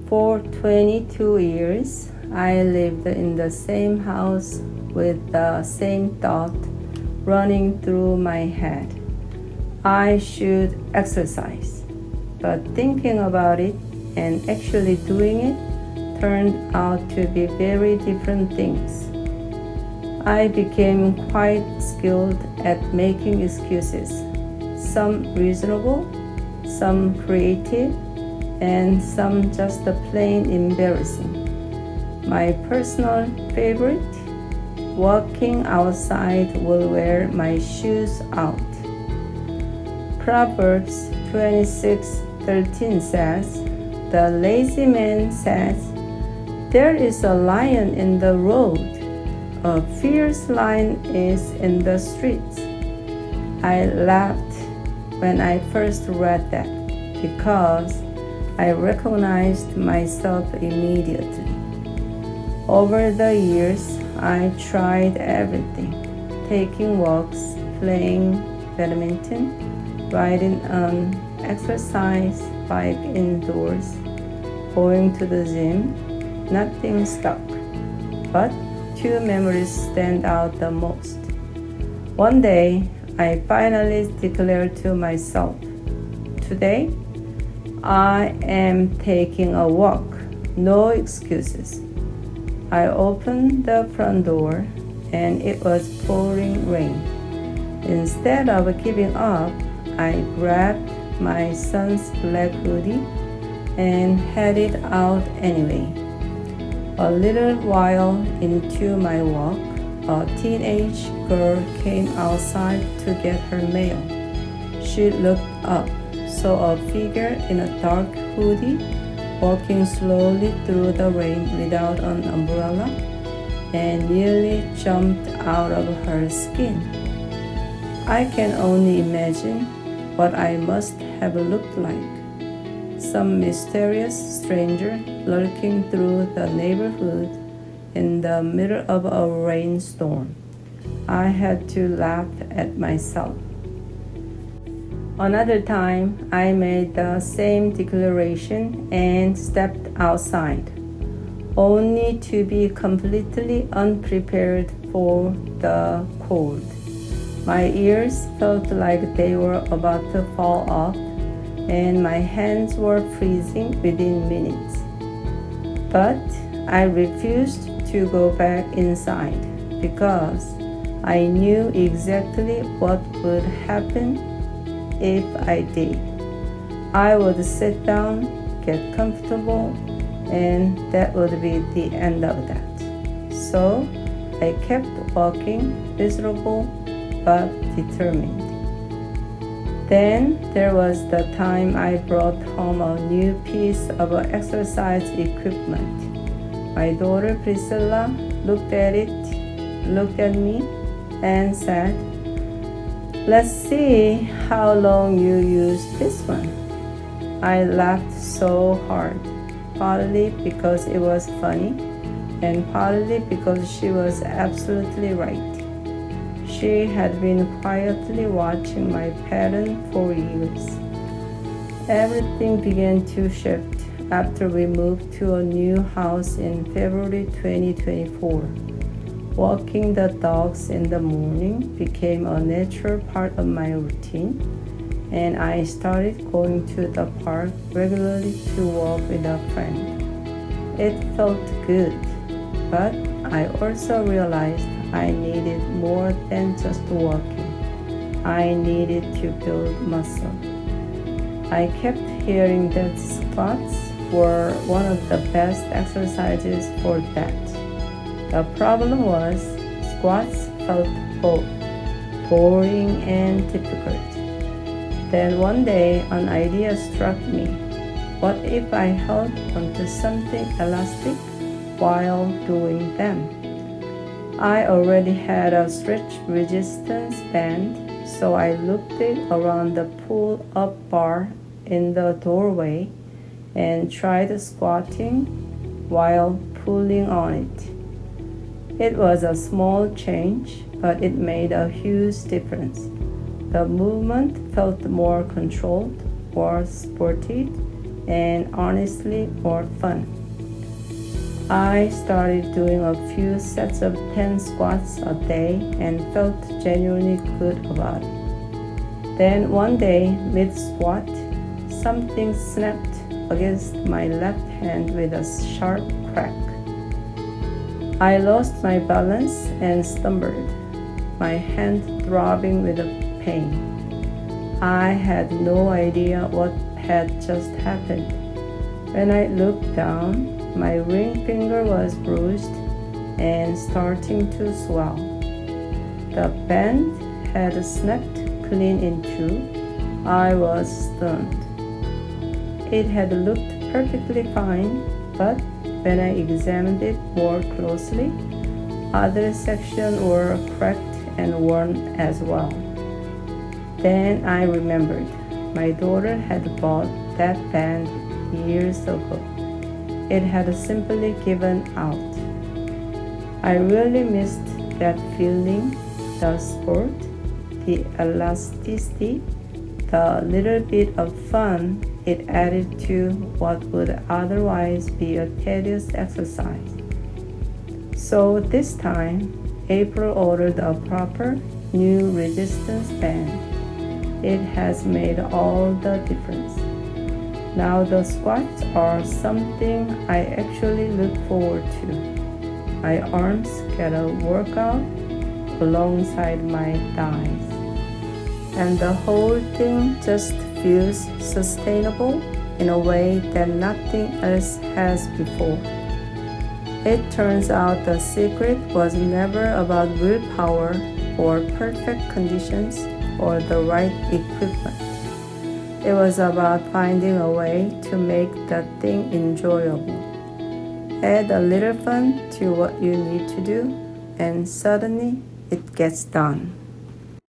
For 22 years, I lived in the same house with the same thought running through my head. I should exercise. But thinking about it and actually doing it turned out to be very different things. I became quite skilled at making excuses, some reasonable, some creative, and some just plain embarrassing. My personal favorite, walking outside will wear my shoes out. Proverbs 26:13 says, "The lazy man says, 'There is a lion in the road. A fierce lion is in the streets.'" I laughed when I first read that because I recognized myself immediately. Over the years, I tried everything: taking walks, playing badminton, riding an exercise bike indoors, going to the gym. Nothing stuck. But two memories stand out the most. One day, I finally declared to myself, "Today, I am taking a walk. No excuses." I opened the front door and it was pouring rain. Instead of giving up, I grabbed my son's black hoodie and headed out anyway. A little while into my walk, a teenage girl came outside to get her mail. She looked up, saw a figure in a dark hoodie walking slowly through the rain without an umbrella, and nearly jumped out of her skin. I can only imagine what I must have looked like. Some mysterious stranger lurking through the neighborhood in the middle of a rainstorm. I had to laugh at myself. Another time, I made the same declaration and stepped outside, only to be completely unprepared for the cold. My ears felt like they were about to fall off, and my hands were freezing within minutes. But I refused to go back inside because I knew exactly what would happen if I did. I would sit down, get comfortable, and that would be the end of that. So I kept walking, miserable but determined. Then there was the time I brought home a new piece of exercise equipment. My daughter Priscilla looked at it, looked at me, and said, "Let's see how long you use this one." I laughed so hard, partly because it was funny, and partly because she was absolutely right. She had been quietly watching my pattern for years. Everything began to shift after we moved to a new house in February 2024. Walking the dogs in the morning became a natural part of my routine, and I started going to the park regularly to walk with a friend. It felt good, but I also realized I needed more than just walking. I needed to build muscle. I kept hearing that squats were one of the best exercises for that. The problem was squats felt both boring and difficult. Then one day an idea struck me. What if I held onto something elastic while doing them? I already had a stretch resistance band, so I looped it around the pull-up bar in the doorway and tried squatting while pulling on it. It was a small change, but it made a huge difference. The movement felt more controlled, more sporty, and honestly more fun. I started doing a few sets of 10 squats a day and felt genuinely good about it. Then one day, mid squat, something snapped against my left hand with a sharp crack. I lost my balance and stumbled, my hand throbbing with pain. I had no idea what had just happened. When I looked down, my ring finger was bruised and starting to swell. The band had snapped clean in two. I was stunned. It had looked perfectly fine, but when I examined it more closely, other sections were cracked and worn as well. Then I remembered my daughter had bought that band years ago. It had simply given out. I really missed that feeling, the sport, the elasticity, the little bit of fun it added to what would otherwise be a tedious exercise. So this time, April ordered a proper new resistance band. It has made all the difference. Now the squats are something I actually look forward to. My arms get a workout alongside my thighs. And the whole thing just feels sustainable in a way that nothing else has before. It turns out the secret was never about willpower or perfect conditions or the right equipment. It was about finding a way to make the thing enjoyable. Add a little fun to what you need to do, and suddenly it gets done.